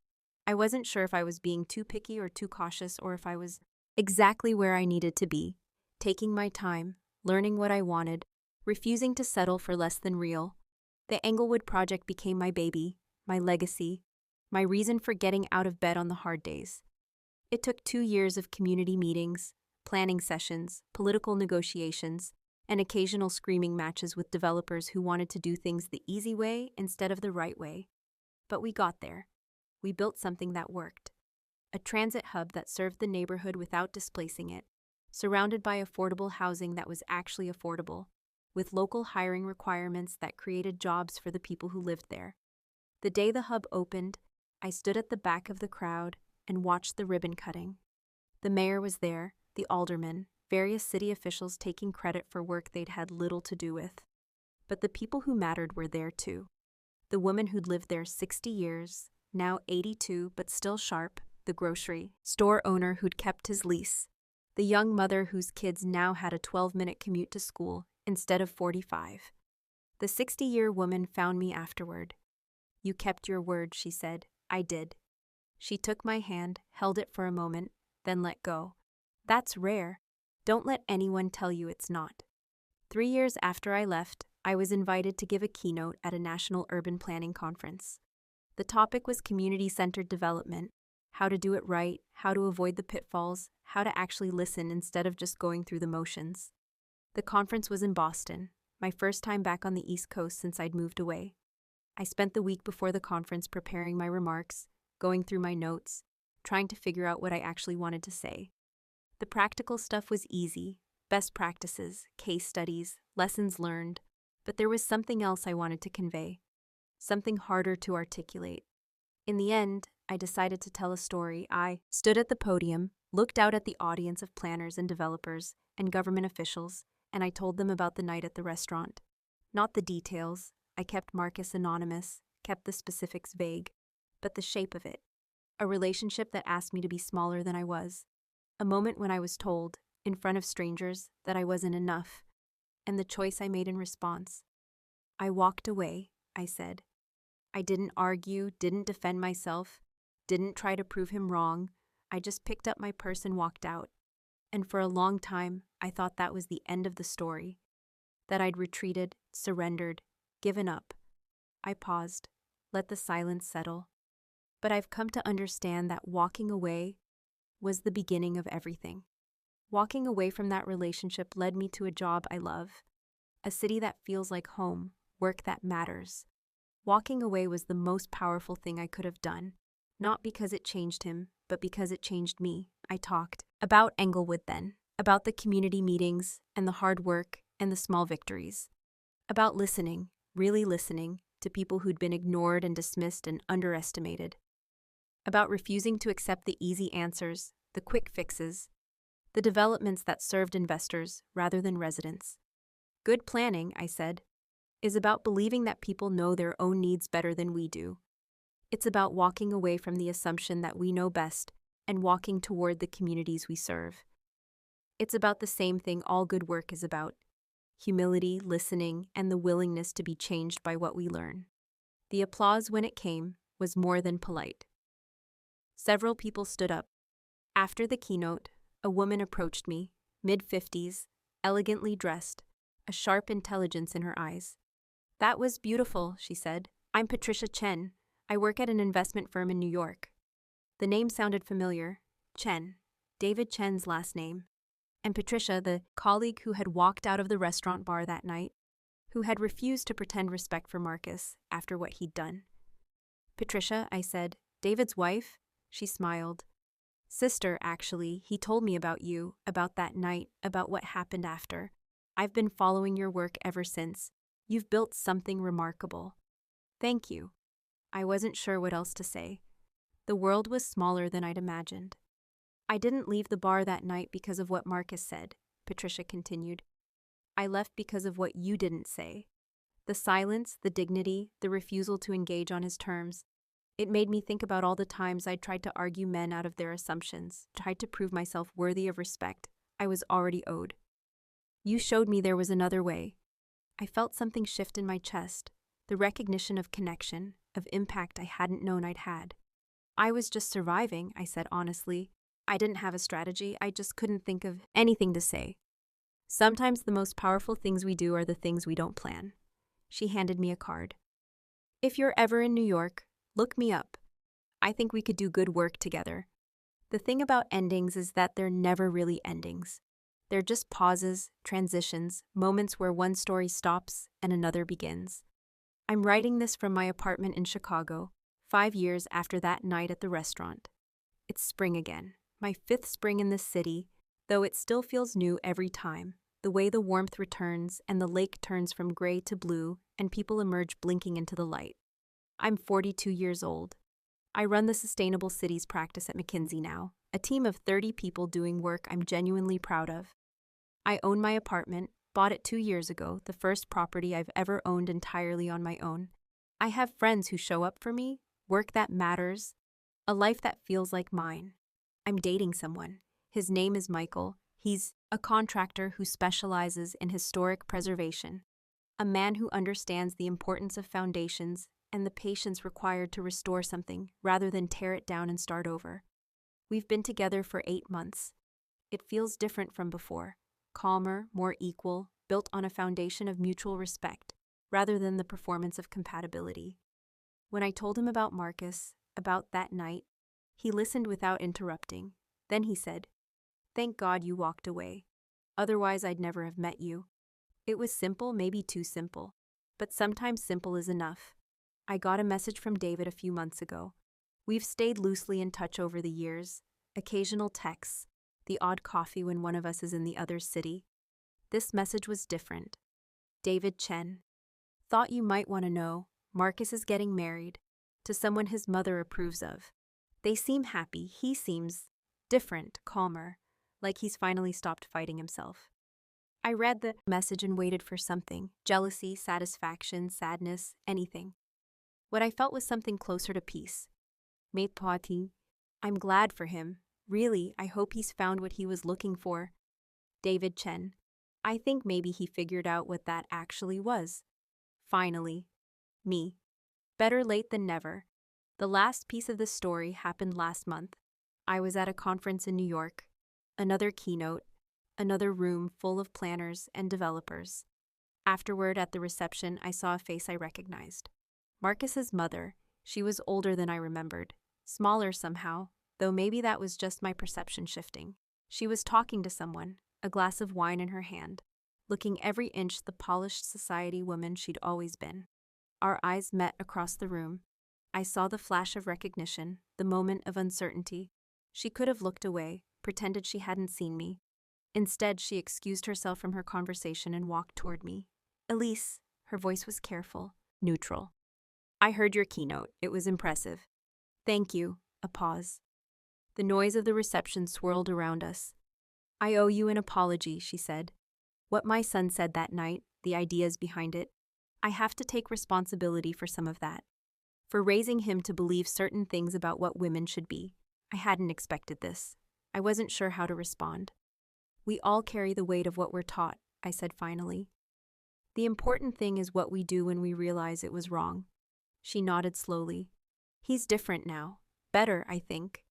I wasn't sure if I was being too picky or too cautious, or if I was exactly where I needed to be, taking my time, learning what I wanted, refusing to settle for less than real. The Englewood Project became my baby, my legacy, my reason for getting out of bed on the hard days. It took 2 years of community meetings, planning sessions, political negotiations, and occasional screaming matches with developers who wanted to do things the easy way instead of the right way. But we got there. We built something that worked. A transit hub that served the neighborhood without displacing it, surrounded by affordable housing that was actually affordable, with local hiring requirements that created jobs for the people who lived there. The day the hub opened, I stood at the back of the crowd and watched the ribbon cutting. The mayor was there, the aldermen, various city officials taking credit for work they'd had little to do with. But the people who mattered were there too. The woman who'd lived there 60 years, now 82 but still sharp, the grocery store owner who'd kept his lease, the young mother whose kids now had a 12-minute commute to school instead of 45. The 60-year woman found me afterward. "You kept your word," she said. "I did." She took my hand, held it for a moment, then let go. That's rare. Don't let anyone tell you it's not. 3 years after I left, I was invited to give a keynote at a national urban planning conference. The topic was community-centered development, how to do it right, how to avoid the pitfalls, how to actually listen instead of just going through the motions. The conference was in Boston, my first time back on the East Coast since I'd moved away. I spent the week before the conference preparing my remarks, going through my notes, trying to figure out what I actually wanted to say. The practical stuff was easy, best practices, case studies, lessons learned, but there was something else I wanted to convey, something harder to articulate. In the end, I decided to tell a story. I stood at the podium, looked out at the audience of planners and developers and government officials, and I told them about the night at the restaurant. Not the details. I kept Marcus anonymous, kept the specifics vague, but the shape of it. A relationship that asked me to be smaller than I was. A moment when I was told, in front of strangers, that I wasn't enough, and the choice I made in response. "I walked away," I said. I didn't argue, didn't defend myself, didn't try to prove him wrong. I just picked up my purse and walked out. And for a long time, I thought that was the end of the story, that I'd retreated, surrendered, given up. I paused, let the silence settle. But I've come to understand that walking away was the beginning of everything. Walking away from that relationship led me to a job I love, a city that feels like home, work that matters. Walking away was the most powerful thing I could have done, not because it changed him, but because it changed me. I talked about Englewood then, about the community meetings and the hard work and the small victories, about listening, really listening, to people who'd been ignored and dismissed and underestimated, about refusing to accept the easy answers, the quick fixes, the developments that served investors rather than residents. Good planning, I said, is about believing that people know their own needs better than we do. It's about walking away from the assumption that we know best and walking toward the communities we serve. It's about the same thing all good work is about: humility, listening, and the willingness to be changed by what we learn. The applause, when it came, was more than polite. Several people stood up. After the keynote, a woman approached me, mid-50s, elegantly dressed, a sharp intelligence in her eyes. "That was beautiful," she said. "I'm Patricia Chen. I work at an investment firm in New York." The name sounded familiar. Chen, David Chen's last name, and Patricia, the colleague who had walked out of the restaurant bar that night, who had refused to pretend respect for Marcus after what he'd done. Patricia, I said, David's wife? She smiled. Sister, actually, he told me about you, about that night, about what happened after. I've been following your work ever since. You've built something remarkable. Thank you. I wasn't sure what else to say. The world was smaller than I'd imagined. I didn't leave the bar that night because of what Marcus said, Patricia continued. I left because of what you didn't say. The silence, the dignity, the refusal to engage on his terms. It made me think about all the times I'd tried to argue men out of their assumptions, tried to prove myself worthy of respect I was already owed. You showed me there was another way. I felt something shift in my chest, the recognition of connection, of impact I hadn't known I'd had. I was just surviving, I said honestly. I didn't have a strategy, I just couldn't think of anything to say. Sometimes the most powerful things we do are the things we don't plan. She handed me a card. If you're ever in New York, look me up. I think we could do good work together. The thing about endings is that they're never really endings. They're just pauses, transitions, moments where one story stops and another begins. I'm writing this from my apartment in Chicago, 5 years after that night at the restaurant. It's spring again, my 5th spring in this city, though it still feels new every time. The way the warmth returns and the lake turns from gray to blue and people emerge blinking into the light. I'm 42 years old. I run the Sustainable Cities practice at McKinsey now, a team of 30 people doing work I'm genuinely proud of. I own my apartment, bought it 2 years ago, the first property I've ever owned entirely on my own. I have friends who show up for me, work that matters, a life that feels like mine. I'm dating someone. His name is Michael. He's a contractor who specializes in historic preservation, a man who understands the importance of foundations and the patience required to restore something rather than tear it down and start over. We've been together for 8 months. It feels different from before, calmer, more equal, built on a foundation of mutual respect rather than the performance of compatibility. When I told him about Marcus, about that night, he listened without interrupting. Then he said, "Thank God you walked away. Otherwise, I'd never have met you." It was simple, maybe too simple, but sometimes simple is enough. I got a message from David a few months ago. We've stayed loosely in touch over the years, occasional texts, the odd coffee when one of us is in the other's city. This message was different. David Chen. Thought you might want to know, Marcus is getting married to someone his mother approves of. They seem happy. He seems different, calmer, like he's finally stopped fighting himself. I read the message and waited for something, jealousy, satisfaction, sadness, anything. What I felt was something closer to peace. Mais parti. I'm glad for him. Really, I hope he's found what he was looking for. David Chen. I think maybe he figured out what that actually was. Finally. Me. Better late than never. The last piece of the story happened last month. I was at a conference in New York. Another keynote. Another room full of planners and developers. Afterward, at the reception, I saw a face I recognized. Marcus's mother. She was older than I remembered. Smaller somehow, though maybe that was just my perception shifting. She was talking to someone, a glass of wine in her hand, looking every inch the polished society woman she'd always been. Our eyes met across the room. I saw the flash of recognition, the moment of uncertainty. She could have looked away, pretended she hadn't seen me. Instead, she excused herself from her conversation and walked toward me. "Elise," her voice was careful, neutral. "I heard your keynote. It was impressive." "Thank you." A pause. The noise of the reception swirled around us. "I owe you an apology," she said. "What my son said that night, the ideas behind it, I have to take responsibility for some of that. For raising him to believe certain things about what women should be. I hadn't expected this. I wasn't sure how to respond." "We all carry the weight of what we're taught," I said finally. "The important thing is what we do when we realize it was wrong." She nodded slowly. "He's different now. Better, I think.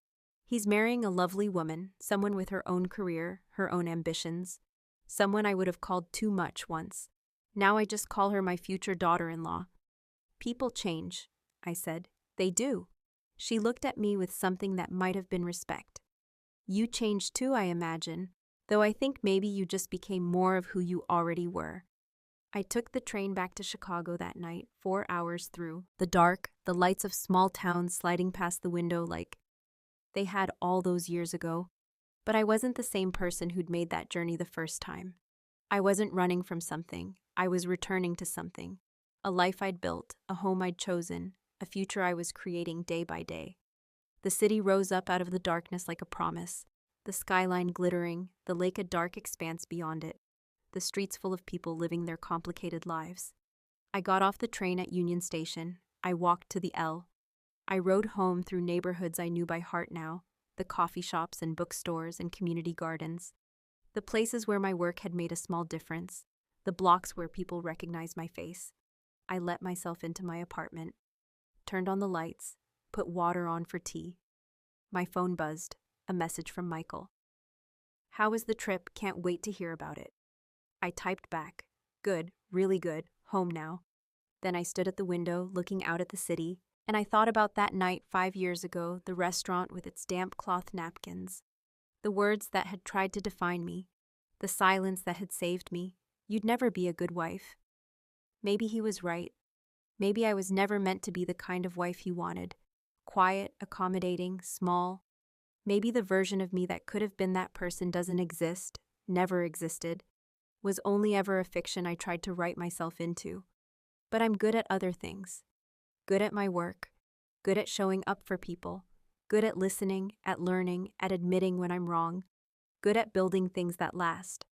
He's marrying a lovely woman, someone with her own career, her own ambitions. Someone I would have called too much once. Now I just call her my future daughter-in-law." "People change," I said. "They do." She looked at me with something that might have been respect. You changed too, I imagine, though I think maybe you just became more of who you already were. I took the train back to Chicago that night, 4 hours through. The dark, the lights of small towns sliding past the window like they had all those years ago. But I wasn't the same person who'd made that journey the first time. I wasn't running from something. I was returning to something. A life I'd built, a home I'd chosen, a future I was creating day by day. The city rose up out of the darkness like a promise, the skyline glittering, the lake a dark expanse beyond it, the streets full of people living their complicated lives. I got off the train at Union Station. I walked to the L. I rode home through neighborhoods I knew by heart now, the coffee shops and bookstores and community gardens, the places where my work had made a small difference, the blocks where people recognized my face. I let myself into my apartment, turned on the lights, put water on for tea. My phone buzzed, a message from Michael. "How was the trip? Can't wait to hear about it." I typed back, "Good, really good, home now." Then I stood at the window, looking out at the city, and I thought about that night 5 years ago, the restaurant with its damp cloth napkins, the words that had tried to define me, the silence that had saved me. You'd never be a good wife. Maybe he was right. Maybe I was never meant to be the kind of wife he wanted. Quiet, accommodating, small. Maybe the version of me that could have been that person doesn't exist, never existed, was only ever a fiction I tried to write myself into. But I'm good at other things. Good at my work. Good at showing up for people. Good at listening, at learning, at admitting when I'm wrong. Good at building things that last.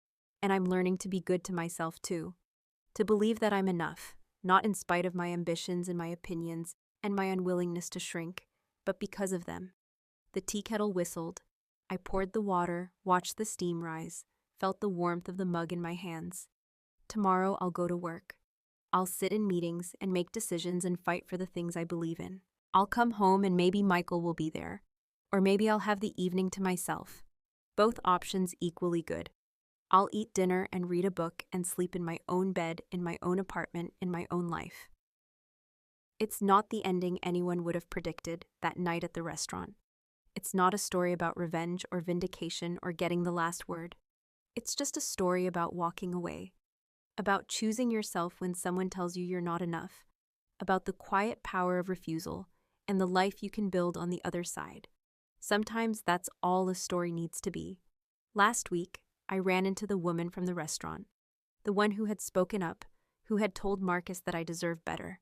And I'm learning to be good to myself too. To believe that I'm enough, not in spite of my ambitions and my opinions and my unwillingness to shrink, but because of them. The tea kettle whistled. I poured the water, watched the steam rise, felt the warmth of the mug in my hands. Tomorrow I'll go to work. I'll sit in meetings and make decisions and fight for the things I believe in. I'll come home and maybe Michael will be there. Or maybe I'll have the evening to myself. Both options equally good. I'll eat dinner and read a book and sleep in my own bed, in my own apartment, in my own life. It's not the ending anyone would have predicted that night at the restaurant. It's not a story about revenge or vindication or getting the last word. It's just a story about walking away, about choosing yourself when someone tells you you're not enough, about the quiet power of refusal and the life you can build on the other side. Sometimes that's all a story needs to be. Last week, I ran into the woman from the restaurant, the one who had spoken up, who had told Marcus that I deserved better.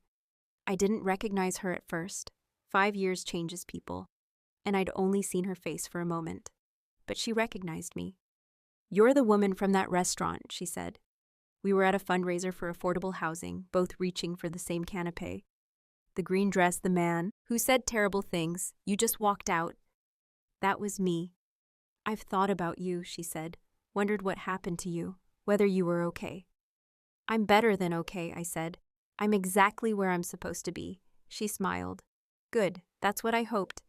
I didn't recognize her at first. 5 years changes people, and I'd only seen her face for a moment. But she recognized me. "You're the woman from that restaurant," she said. We were at a fundraiser for affordable housing, both reaching for the same canapé. The green dress, the man, who said terrible things, you just walked out. That was me. "I've thought about you," she said. "Wondered what happened to you, whether you were okay." "I'm better than okay," I said. "I'm exactly where I'm supposed to be." She smiled. "Good, that's what I hoped.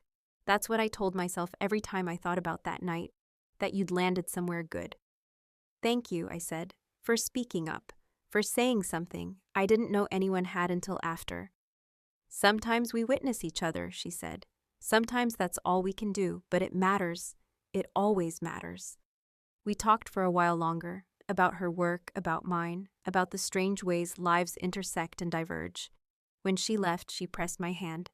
That's what I told myself every time I thought about that night, that you'd landed somewhere good." "Thank you," I said, "for speaking up, for saying something I didn't know anyone had until after." "Sometimes we witness each other," she said. "Sometimes that's all we can do, but it matters. It always matters." We talked for a while longer, about her work, about mine, about the strange ways lives intersect and diverge. When she left, she pressed my hand.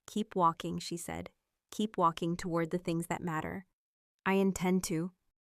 "Keep walking," she said. "Keep walking toward the things that matter." "I intend to,"